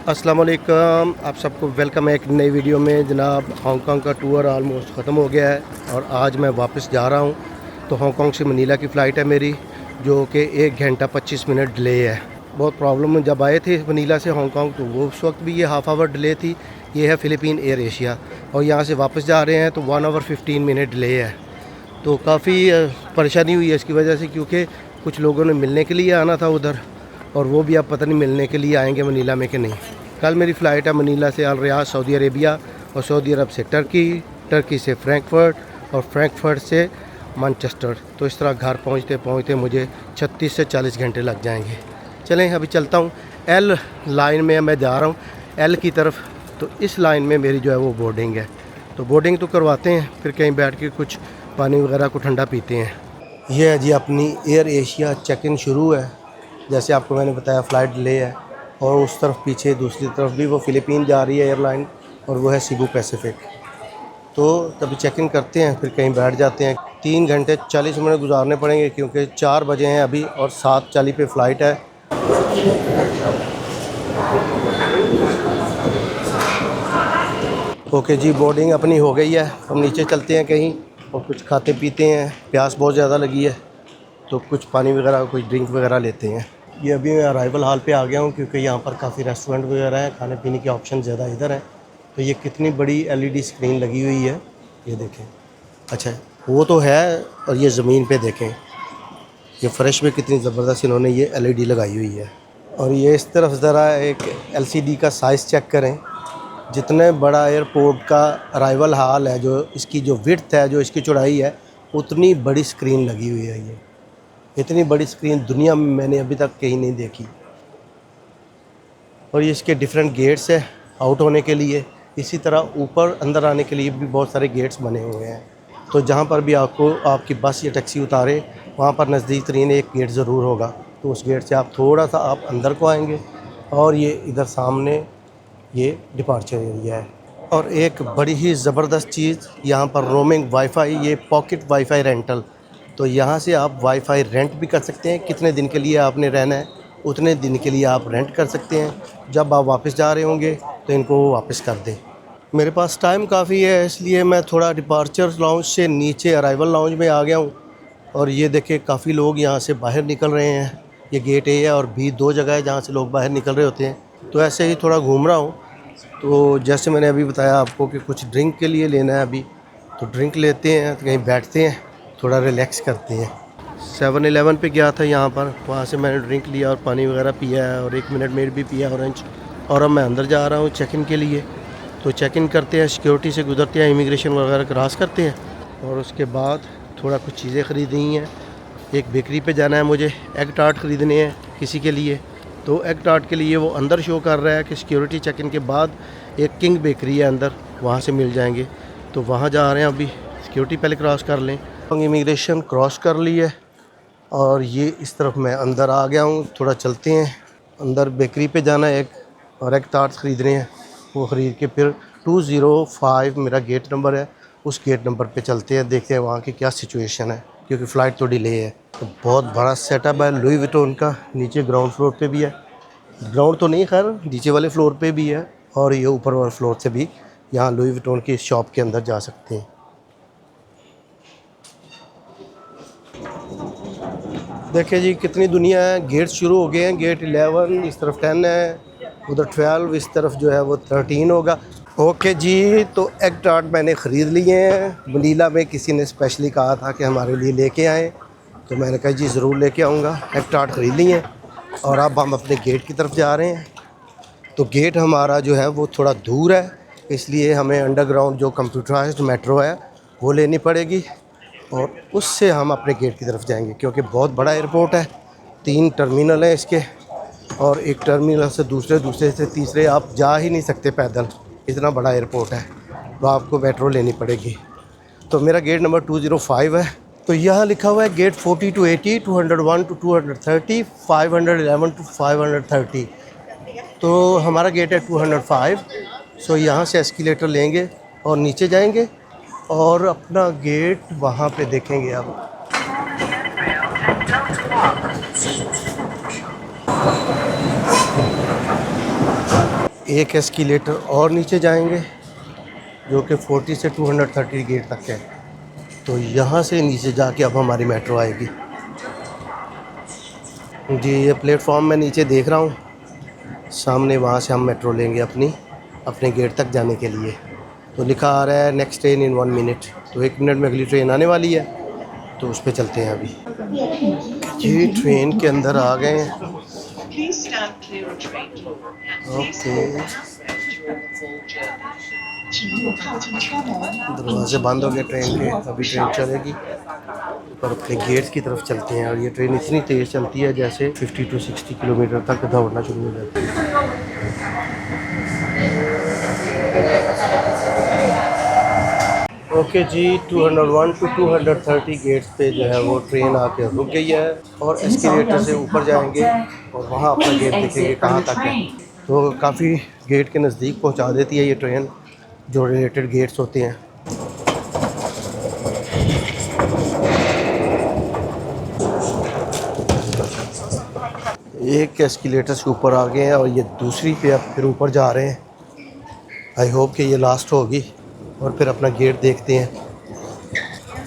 अस्सलाम वालेकुम, आप सबको वेलकम है एक नई वीडियो में। जनाब, हांगकांग का टूर ऑलमोस्ट ख़त्म हो गया है और आज मैं वापस जा रहा हूँ। तो हांगकांग से मनीला की फ़्लाइट है मेरी, जो कि 1 घंटा 25 मिनट डिले है। बहुत प्रॉब्लम, जब आए थे मनीला से हांगकांग तो वो उस वक्त भी ये हाफ़ आवर डिले थी। ये है फ़िलिपीन एयर एशिया और यहाँ से वापस जा रहे हैं तो 1 आवर 15 मिनट डिले है। तो काफ़ी परेशानी हुई है इसकी वजह से, क्योंकि कुछ लोगों ने मिलने के लिए आना था उधर और वो भी अब पता नहीं मिलने के लिए आएंगे मनीला में कि नहीं। कल मेरी फ़्लाइट है मनीला से अल रियाद सऊदी अरेबिया और सऊदी अरब से टर्की, टर्की से फ्रैंकफर्ट और फ्रैंकफर्ट से मैनचेस्टर। तो इस तरह घर पहुंचते पहुंचते मुझे 36 से 40 घंटे लग जाएंगे। चलें अभी चलता हूं। एल लाइन में मैं जा रहा हूं, एल की तरफ। तो इस लाइन में मेरी जो है वो बोर्डिंग है, तो बोर्डिंग तो करवाते हैं, फिर कहीं बैठ के कुछ पानी वगैरह को ठंडा पीते हैं। ये है जी अपनी एयर एशिया, चेक इन शुरू है। जैसे आपको मैंने बताया फ़्लाइट डिले है और उस तरफ पीछे दूसरी तरफ भी वो फ़िलिपीन जा रही है एयरलाइन और वो है सीबू पैसिफिक। तो तभी चेक इन करते हैं, फिर कहीं बैठ जाते हैं। 3 घंटे 40 मिनट गुजारने पड़ेंगे क्योंकि 4 बजे हैं अभी और 7:40 पे फ़्लाइट है। ओके जी, बोर्डिंग अपनी हो गई है। हम नीचे चलते हैं कहीं और कुछ खाते पीते हैं। प्यास बहुत ज़्यादा लगी है तो कुछ पानी वगैरह, कुछ ड्रिंक वगैरह लेते हैं। ये अभी मैं अराइवल हॉल पे आ गया हूँ क्योंकि यहाँ पर काफ़ी रेस्टोरेंट वगैरह हैं, खाने पीने के ऑप्शन ज़्यादा इधर है। तो ये कितनी बड़ी एलईडी स्क्रीन लगी हुई है, ये देखें। अच्छा, वो तो है। और ये ज़मीन पे देखें, ये फ़र्श में कितनी ज़बरदस्त इन्होंने ये एलईडी लगाई हुई है। और ये इस तरफ ज़रा एक एलसीडी का साइज़ चेक करें। जितने बड़ा एयरपोर्ट का अराइवल हॉल है, जो इसकी जो विड्थ है, जो इसकी चौड़ाई है, उतनी बड़ी स्क्रीन लगी हुई है। ये इतनी बड़ी स्क्रीन दुनिया में मैंने अभी तक कहीं नहीं देखी। और ये इसके डिफरेंट गेट्स है आउट होने के लिए। इसी तरह ऊपर अंदर आने के लिए भी बहुत सारे गेट्स बने हुए हैं। तो जहाँ पर भी आपको आपकी बस या टैक्सी उतारे, वहाँ पर नज़दीक तरीन एक गेट ज़रूर होगा। तो उस गेट से आप थोड़ा सा आप अंदर को आएंगे और ये इधर सामने ये डिपार्चर एरिया है। और एक बड़ी ही ज़बरदस्त चीज़ यहाँ पर रोमिंग वाईफ़ाई, ये पॉकेट वाईफ़ाई रेंटल। तो यहाँ से आप वाईफ़ाई रेंट भी कर सकते हैं। कितने दिन के लिए आपने रहना है उतने दिन के लिए आप रेंट कर सकते हैं। जब आप वापस जा रहे होंगे तो इनको वापस कर दें। मेरे पास टाइम काफ़ी है, इसलिए मैं थोड़ा डिपार्चर लाउंज से नीचे अराइवल लाउंज में आ गया हूँ। और ये देखिए काफ़ी लोग यहाँ से बाहर निकल रहे हैं। ये गेट ए है और बी, 2 जगह है जहाँ से लोग बाहर निकल रहे होते हैं। तो ऐसे ही थोड़ा घूम रहा हूँ। तो जैसे मैंने अभी बताया आपको कि कुछ ड्रिंक के लिए लेना है अभी, तो ड्रिंक लेते हैं, तो कहीं बैठते हैं, थोड़ा रिलैक्स करते हैं। 7-Eleven पे गया था यहाँ पर, वहाँ से मैंने ड्रिंक लिया और पानी वगैरह पिया है और 1 मिनट मेड भी पिया ऑरेंज। और अब मैं अंदर जा रहा हूँ चेक इन के लिए। तो चेक इन करते हैं, सिक्योरिटी से गुजरते हैं, इमिग्रेशन वगैरह क्रॉस करते हैं और उसके बाद थोड़ा कुछ चीज़ें ख़रीदनी हैं। एक बेकरी पे जाना है मुझे, एग टार्ट ख़रीदने हैं किसी के लिए। तो एग टार्ट के लिए वो अंदर शो कर रहा है कि सिक्योरिटी चेक इन के बाद एक किंग बेकरी है अंदर, वहाँ से मिल जाएंगे। तो वहाँ जा रहे हैं अभी, सिक्योरिटी पहले क्रॉस कर लें। इमिग्रेशन क्रॉस कर ली है और ये इस तरफ मैं अंदर आ गया हूँ। थोड़ा चलते हैं अंदर, बेकरी पे जाना है एक और एग टार्ट ख़रीदने हैं। वो ख़रीद के फिर 205 मेरा गेट नंबर है, उस गेट नंबर पे चलते हैं, देखते हैं वहाँ की क्या सिचुएशन है, क्योंकि फ़्लाइट तो डिले है। तो बहुत बड़ा सेटअप है लुई विटोन का, नीचे ग्राउंड फ्लोर पे भी है। ग्राउंड तो नहीं, खैर नीचे वाले फ्लोर पे भी है और ये ऊपर वाले फ्लोर से भी यहाँ लुई विटोन की शॉप के अंदर जा सकते हैं। देखिए जी कितनी दुनिया है। गेट शुरू हो गए हैं, गेट 11, इस तरफ 10 है, उधर 12, इस तरफ जो है वो 13 होगा। ओके जी, तो एग टार्ट मैंने ख़रीद लिए हैं। मनीला में किसी ने स्पेशली कहा था कि हमारे लिए लेके आएँ, तो मैंने कहा जी ज़रूर लेके आऊँगा। एग टार्ट ख़रीद लिए हैं और अब हम अपने गेट की तरफ जा रहे हैं। तो गेट हमारा जो है वो थोड़ा दूर है, इसलिए हमें अंडरग्राउंड जो कंप्यूटराइज्ड मेट्रो है वो लेनी पड़ेगी और उससे हम अपने गेट की तरफ जाएंगे, क्योंकि बहुत बड़ा एयरपोर्ट है। 3 टर्मिनल हैं इसके और एक टर्मिनल से दूसरे, दूसरे से तीसरे आप जा ही नहीं सकते पैदल, इतना बड़ा एयरपोर्ट है। तो आपको मेट्रो लेनी पड़ेगी। तो मेरा गेट नंबर 205 है। तो यहाँ लिखा हुआ है गेट 40 to 80, 201 to 230, 511 to 530। तो हमारा गेट है 205। सो यहाँ से एस्केलेटर लेंगे और नीचे जाएंगे और अपना गेट वहाँ पे देखेंगे। अब एक एस्केलेटर और नीचे जाएंगे जो कि 40 से 230 गेट तक है। तो यहाँ से नीचे जाके अब हमारी मेट्रो आएगी। जी ये प्लेटफॉर्म मैं नीचे देख रहा हूँ सामने, वहाँ से हम मेट्रो लेंगे अपने गेट तक जाने के लिए। तो लिखा आ रहा है नेक्स्ट ट्रेन इन 1 मिनट। तो 1 मिनट में अगली ट्रेन आने वाली है, तो उस पर चलते हैं अभी। जी ट्रेन के अंदर आ गए हैं। ओके दरवाजे बंद हो गए ट्रेन के, अभी ट्रेन चलेगी। पर अपने गेट्स की तरफ चलते हैं। और ये ट्रेन इतनी तेज़ चलती है जैसे 50 to 60 किलोमीटर तक दौड़ना शुरू हो जाती है। ओके जी 201 to 230 गेट्स पे जो है वो ट्रेन आके रुक गई है और एस्केलेटर से ऊपर जाएंगे और वहाँ अपना गेट देखेंगे कहाँ तक है। तो काफ़ी गेट के नज़दीक पहुँचा देती है ये ट्रेन, जो रिलेटेड गेट्स होते हैं। एक एस्केलेटर से ऊपर आ गए हैं और ये दूसरी पे अब फिर ऊपर जा रहे हैं। आई होप कि ये लास्ट होगी और फिर अपना गेट देखते हैं।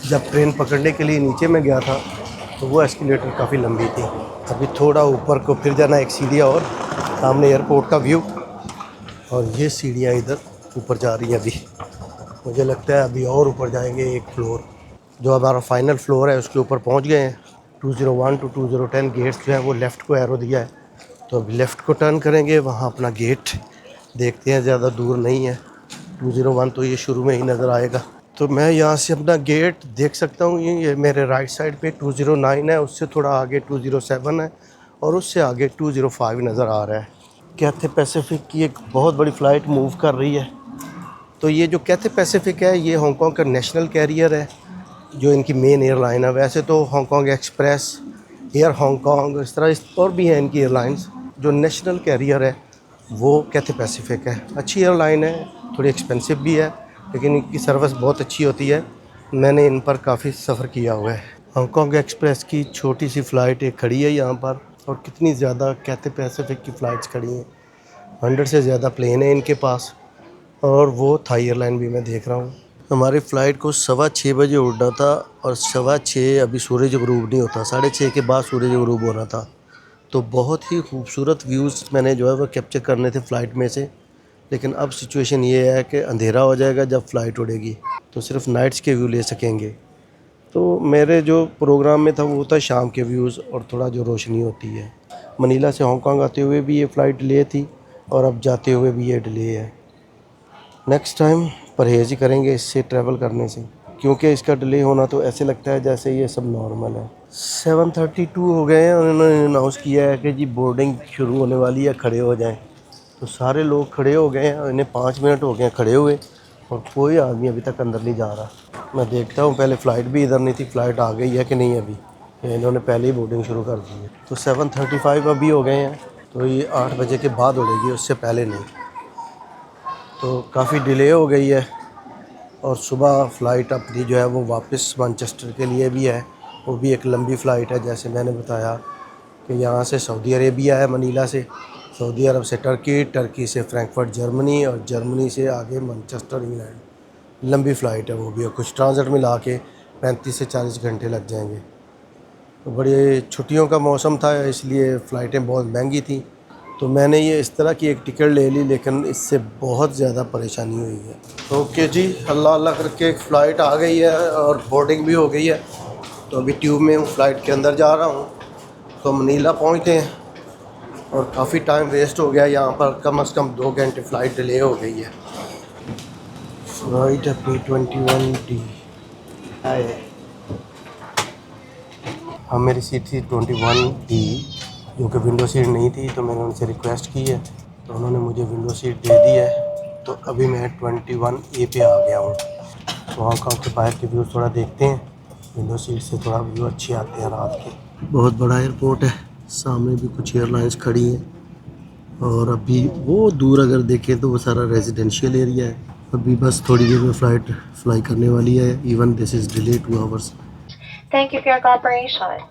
जब ट्रेन पकड़ने के लिए नीचे में गया था तो वो एस्केलेटर काफ़ी लंबी थी। अभी थोड़ा ऊपर को फिर जाना, एक सीढ़ियाँ और, सामने एयरपोर्ट का व्यू और ये सीढ़ियाँ इधर ऊपर जा रही हैं। अभी मुझे लगता है अभी और ऊपर जाएंगे एक फ्लोर। जो हमारा फाइनल फ्लोर है उसके ऊपर पहुंच गए हैं। 201 to 210 गेट्स जो है वो लेफ़्ट को एरो दिया है, तो अभी लेफ़्ट को टर्न करेंगे, वहाँ अपना गेट देखते हैं। ज़्यादा दूर नहीं है 201, तो ये शुरू में ही नज़र आएगा। तो मैं यहाँ से अपना गेट देख सकता हूँ। ये मेरे राइट साइड पे 209 है, उससे थोड़ा आगे 207 है और उससे आगे 205 नज़र आ रहा है। कैथे पैसिफिक की एक बहुत बड़ी फ़्लाइट मूव कर रही है। तो ये जो कैथे पैसिफिक है ये हांगकांग का नेशनल कैरियर है, जो इनकी मेन एयरलाइन है। वैसे तो हांगकांग एक्सप्रेस, एयर हांगकांग, इस तरह और भी हैं इनकी एयरलाइंस। जो नेशनल कैरियर है वो कैथे पैसिफिक है। अच्छी एयरलाइन है, थोड़ी एक्सपेंसिव भी है, लेकिन इनकी सर्विस बहुत अच्छी होती है। मैंने इन पर काफ़ी सफ़र किया हुआ है। हांगकांग एक्सप्रेस की छोटी सी फ़्लाइट एक खड़ी है यहाँ पर, और कितनी ज़्यादा कैथे पैसिफिक की फ़्लाइट्स खड़ी हैं। 100 से ज़्यादा प्लेन है इनके पास। और वो थाई एयरलाइन भी मैं देख रहा हूँ। हमारी फ़्लाइट को 6:15 बजे उड़ना था और 6:15 अभी सूरज गुरूब नहीं होता, 6:30 के बाद सूरज गुरूब होना था। तो बहुत ही खूबसूरत व्यूज़ मैंने जो है वो कैप्चर करने थे फ़्लाइट में से। लेकिन अब सिचुएशन ये है कि अंधेरा हो जाएगा जब फ़्लाइट उड़ेगी, तो सिर्फ नाइट्स के व्यू ले सकेंगे। तो मेरे जो प्रोग्राम में था वो था शाम के व्यूज़ और थोड़ा जो रोशनी होती है। मनीला से हांगकांग आते हुए भी ये फ़्लाइट डिले थी और अब जाते हुए भी ये डिले है। नेक्स्ट टाइम परहेज़ ही करेंगे इससे ट्रैवल करने से, क्योंकि इसका डिले होना तो ऐसे लगता है जैसे ये सब नॉर्मल है। 7:32 हो गए हैं और उन्होंने अनाउंस किया है कि जी बोर्डिंग शुरू होने वाली है, खड़े हो जाएं। तो सारे लोग खड़े हो गए हैं, इन्हें 5 मिनट हो गए हैं खड़े हुए और कोई आदमी अभी तक अंदर नहीं जा रहा। मैं देखता हूँ, पहले फ़्लाइट भी इधर नहीं थी, फ़्लाइट आ गई है कि नहीं अभी, या इन्होंने पहले ही बोर्डिंग शुरू कर दी है। तो 7:35 अभी हो गए हैं, तो ये 8 बजे के बाद उड़ेगी, उससे पहले नहीं। तो काफ़ी डिले हो गई है और सुबह फ़्लाइट अपनी जो है वो वापस मैनचेस्टर के लिए भी है। वो भी एक लंबी फ़्लाइट है, जैसे मैंने बताया कि यहाँ से सऊदी अरेबिया है, मनीला से, सऊदी अरब से टर्की, टर्की से फ्रैंकफर्ट जर्मनी और जर्मनी से आगे मैनचेस्टर इंग्लैंड। लंबी फ़्लाइट है वो भी, और कुछ ट्रांजिट मिला के 35 से 40 घंटे लग जाएंगे। तो बड़े छुट्टियों का मौसम था, इसलिए फ़्लाइटें बहुत महंगी थी। तो मैंने ये इस तरह की एक टिकट ले ली, लेकिन इससे बहुत ज़्यादा परेशानी हुई है। ओके जी, अल्लाह अल्लाह करके एक फ़्लाइट आ गई है और बोर्डिंग भी हो गई है। तो अभी ट्यूब में हूँ, फ़्लाइट के अंदर जा रहा हूँ। तो मनीला पहुँचते हैं और काफ़ी टाइम वेस्ट हो गया यहाँ पर, कम से कम 2 घंटे फ़्लाइट डिले हो गई है। फ़्लाइट अपनी 21D है। हाँ मेरी सीट थी 21D, जो कि विंडो सीट नहीं थी, तो मैंने उनसे रिक्वेस्ट की है तो उन्होंने मुझे विंडो सीट दे दी है। तो अभी मैं 21A पे आ गया हूँ। तो हांगकांग के बाहर के व्यू थोड़ा देखते हैं, विंडो सीट से थोड़ा व्यू अच्छे आते हैं रात के। बहुत बड़ा एयरपोर्ट है, सामने भी कुछ एयरलाइंस खड़ी हैं और अभी वो दूर अगर देखें तो वो सारा रेजिडेंशियल एरिया है। अभी बस थोड़ी देर में फ़्लाइट फ्लाई करने वाली है। Even this is delay 2 hours. Thank you for your cooperation.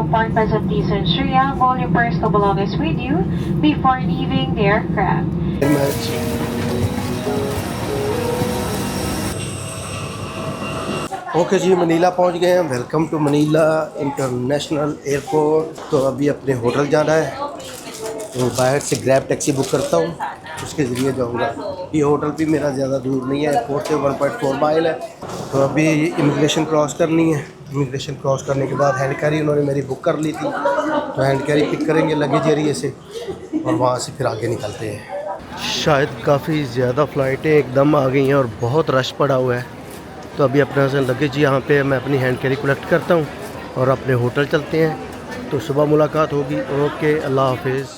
compartments of these ensure you have all your personal belongings with you before leaving the aircraft. Okay जी, Manila पहुंच गए हैं। Welcome to Manila international airport. तो अभी अपने hotel जाना है, तो बाहर से ग्रैब टैक्सी बुक करता हूँ, उसके ज़रिए जाऊँगा। ये होटल भी मेरा ज़्यादा दूर नहीं है, एयरपोर्ट से 1.4 माइल है। तो अभी इमिग्रेशन क्रॉस करनी है। इमिग्रेशन क्रॉस करने के बाद हैंड कैरी उन्होंने मेरी बुक कर ली थी, तो हैंड कैरी पिक करेंगे लगेज एरिए से और वहाँ से फिर आगे निकलते हैं। शायद काफ़ी ज़्यादा फ़्लाइटें एकदम आ गई हैं और बहुत रश पड़ा हुआ है। तो अभी अपना से लगेज यहाँ पे मैं अपनी हैंड कैरी कलेक्ट करता हूँ और अपने होटल चलते हैं। तो सुबह मुलाकात होगी। ओके, अल्लाह हाफिज़।